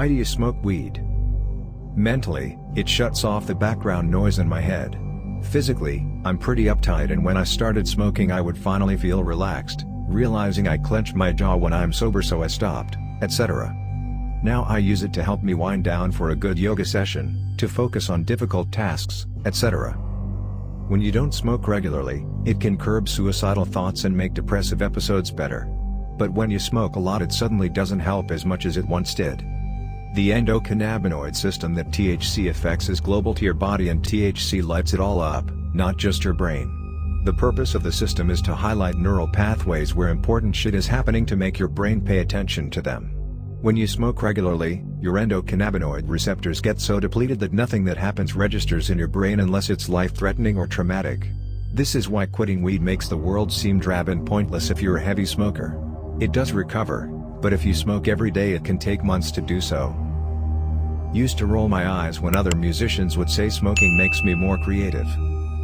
Why do you smoke weed? Mentally, it shuts off the background noise in my head. Physically, I'm pretty uptight, and when I started smoking I would finally feel relaxed, realizing I clenched my jaw when I'm sober, so I stopped, etc. Now I use it to help me wind down for a good yoga session, to focus on difficult tasks, etc. When you don't smoke regularly, it can curb suicidal thoughts and make depressive episodes better. But when you smoke a lot, it suddenly doesn't help as much as it once did. The endocannabinoid system that THC affects is global to your body, and THC lights it all up, not just your brain. The purpose of the system is to highlight neural pathways where important shit is happening to make your brain pay attention to them. When you smoke regularly, your endocannabinoid receptors get so depleted that nothing that happens registers in your brain unless it's life-threatening or traumatic. This is why quitting weed makes the world seem drab and pointless if you're a heavy smoker. It does recover, but if you smoke every day it can take months to do so. Used to roll my eyes when other musicians would say smoking makes me more creative.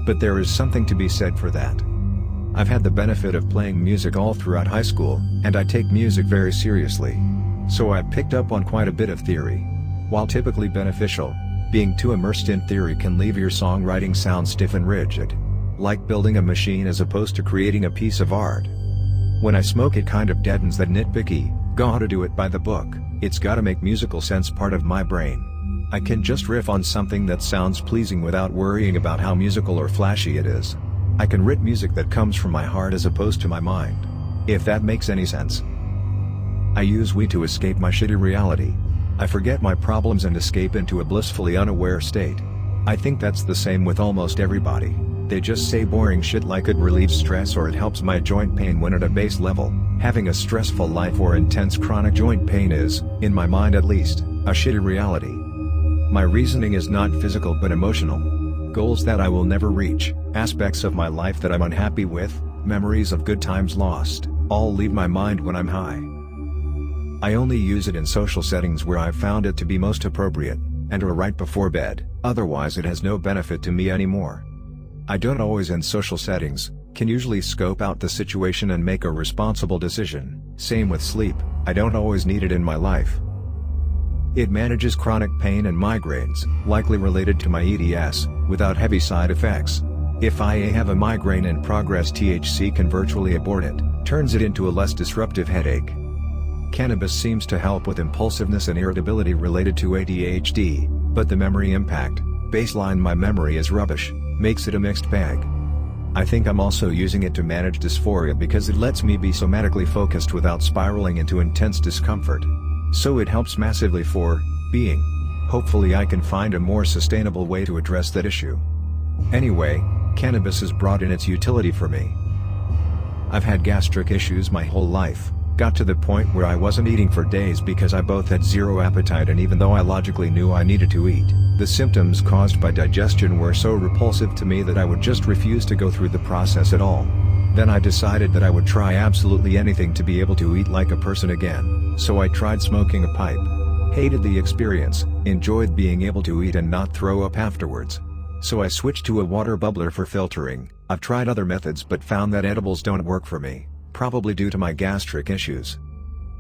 But there is something to be said for that. I've had the benefit of playing music all throughout high school, and I take music very seriously. So I picked up on quite a bit of theory. While typically beneficial, being too immersed in theory can leave your songwriting sound stiff and rigid. Like building a machine as opposed to creating a piece of art. When I smoke it kind of deadens that nitpicky, gotta do it by the book, it's gotta make musical sense part of my brain. I can just riff on something that sounds pleasing without worrying about how musical or flashy it is. I can write music that comes from my heart as opposed to my mind. If that makes any sense. I use weed to escape my shitty reality. I forget my problems and escape into a blissfully unaware state. I think that's the same with almost everybody. They just say boring shit like it relieves stress or it helps my joint pain, when at a base level, having a stressful life or intense chronic joint pain is, in my mind at least, a shitty reality. My reasoning is not physical but emotional. Goals that I will never reach, aspects of my life that I'm unhappy with, memories of good times lost, all leave my mind when I'm high. I only use it in social settings where I've found it to be most appropriate, and or right before bed, otherwise it has no benefit to me anymore. I don't always, in social settings, can usually scope out the situation and make a responsible decision. Same with sleep, I don't always need it in my life. It manages chronic pain and migraines, likely related to my EDS, without heavy side effects. If I have a migraine in progress, THC can virtually abort it, turns it into a less disruptive headache. Cannabis seems to help with impulsiveness and irritability related to ADHD, but the memory impact, baseline my memory is rubbish, makes it a mixed bag. I think I'm also using it to manage dysphoria because it lets me be somatically focused without spiraling into intense discomfort. So it helps massively for being. Hopefully I can find a more sustainable way to address that issue. Anyway, cannabis has brought in its utility for me. I've had gastric issues my whole life. Got to the point where I wasn't eating for days because I both had zero appetite, and even though I logically knew I needed to eat, the symptoms caused by digestion were so repulsive to me that I would just refuse to go through the process at all. Then I decided that I would try absolutely anything to be able to eat like a person again, so I tried smoking a pipe. Hated the experience, enjoyed being able to eat and not throw up afterwards. So I switched to a water bubbler for filtering. I've tried other methods but found that edibles don't work for me. Probably due to my gastric issues.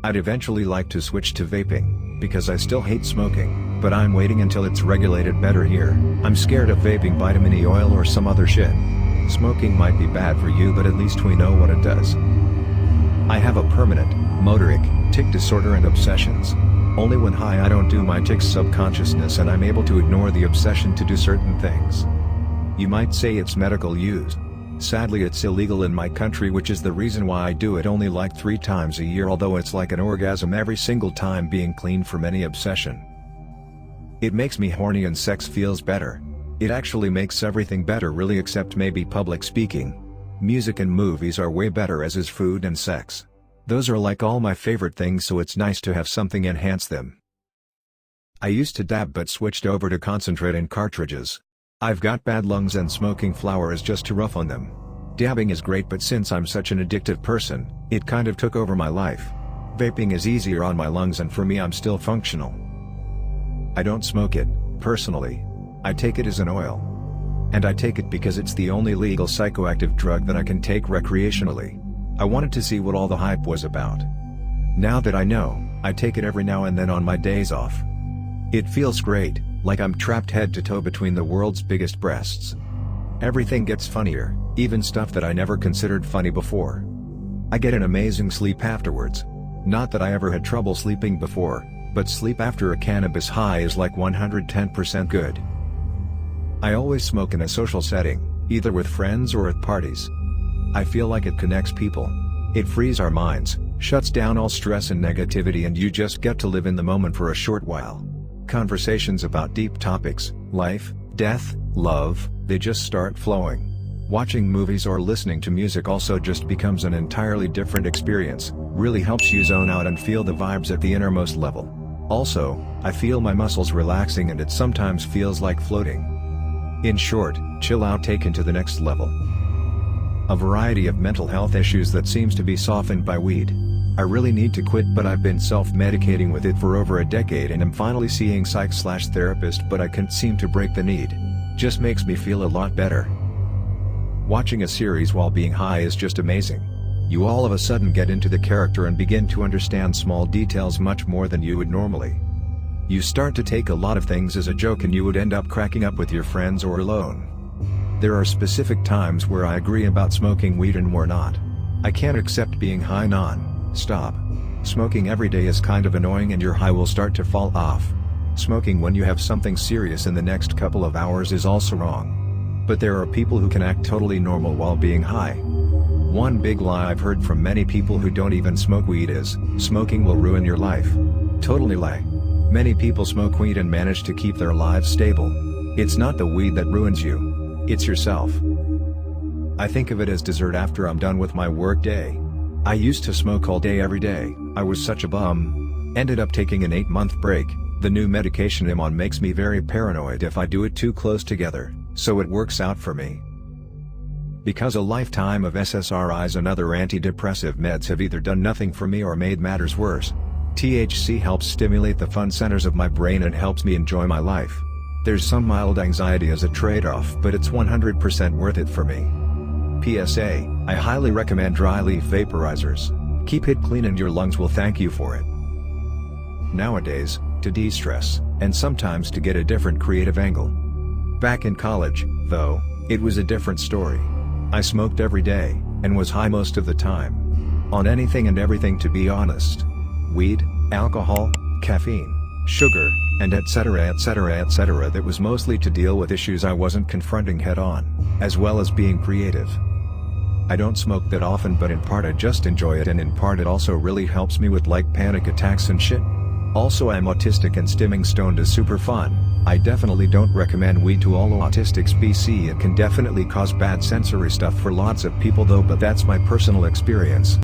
I'd eventually like to switch to vaping, because I still hate smoking, but I'm waiting until it's regulated better here. I'm scared of vaping vitamin E oil or some other shit. Smoking might be bad for you, but at least we know what it does. I have a permanent, motoric, tic disorder and obsessions. Only when high I don't do my tics subconsciousness, and I'm able to ignore the obsession to do certain things. You might say it's medical use. Sadly it's illegal in my country, which is the reason why I do it only like 3 times a year, although it's like an orgasm every single time being clean from any obsession. It makes me horny and sex feels better. It actually makes everything better really, except maybe public speaking. Music and movies are way better, as is food and sex. Those are like all my favorite things, so it's nice to have something enhance them. I used to dab but switched over to concentrate in cartridges. I've got bad lungs and smoking flower is just too rough on them. Dabbing is great, but since I'm such an addictive person, it kind of took over my life. Vaping is easier on my lungs, and for me I'm still functional. I don't smoke it, personally. I take it as an oil. And I take it because it's the only legal psychoactive drug that I can take recreationally. I wanted to see what all the hype was about. Now that I know, I take it every now and then on my days off. It feels great, like I'm trapped head to toe between the world's biggest breasts. Everything gets funnier, even stuff that I never considered funny before. I get an amazing sleep afterwards. Not that I ever had trouble sleeping before, but sleep after a cannabis high is like 110% good. I always smoke in a social setting, either with friends or at parties. I feel like it connects people. It frees our minds, shuts down all stress and negativity, and you just get to live in the moment for a short while. Conversations about deep topics, life, death, love, they just start flowing. Watching movies or listening to music also just becomes an entirely different experience, really helps you zone out and feel the vibes at the innermost level. Also, I feel my muscles relaxing and it sometimes feels like floating. In short, chill out taken to the next level. A variety of mental health issues that seems to be softened by weed. I really need to quit, but I've been self-medicating with it for over a decade and am finally seeing psych/therapist, but I can't seem to break the need. Just makes me feel a lot better. Watching a series while being high is just amazing. You all of a sudden get into the character and begin to understand small details much more than you would normally. You start to take a lot of things as a joke and you would end up cracking up with your friends or alone. There are specific times where I agree about smoking weed and more not. I can't accept being high non-stop. Smoking every day is kind of annoying and your high will start to fall off. Smoking when you have something serious in the next couple of hours is also wrong. But there are people who can act totally normal while being high. One big lie I've heard from many people who don't even smoke weed is, smoking will ruin your life. Totally lie. Many people smoke weed and manage to keep their lives stable. It's not the weed that ruins you. It's yourself. I think of it as dessert after I'm done with my work day. I used to smoke all day every day, I was such a bum. Ended up taking an 8-month break. The new medication I'm on makes me very paranoid if I do it too close together, so it works out for me. Because a lifetime of SSRIs and other antidepressive meds have either done nothing for me or made matters worse. THC helps stimulate the fun centers of my brain and helps me enjoy my life. There's some mild anxiety as a trade-off, but it's 100% worth it for me. PSA, I highly recommend dry leaf vaporizers. Keep it clean and your lungs will thank you for it. Nowadays, to de-stress, and sometimes to get a different creative angle. Back in college, though, it was a different story. I smoked every day, and was high most of the time. On anything and everything, to be honest. Weed, alcohol, caffeine, sugar, and etc. That was mostly to deal with issues I wasn't confronting head-on, as well as being creative. I don't smoke that often, but in part I just enjoy it, and in part it also really helps me with like panic attacks and shit. Also, I'm autistic and stimming stoned is super fun. I definitely don't recommend weed to all autistics BC. It can definitely cause bad sensory stuff for lots of people though, but that's my personal experience.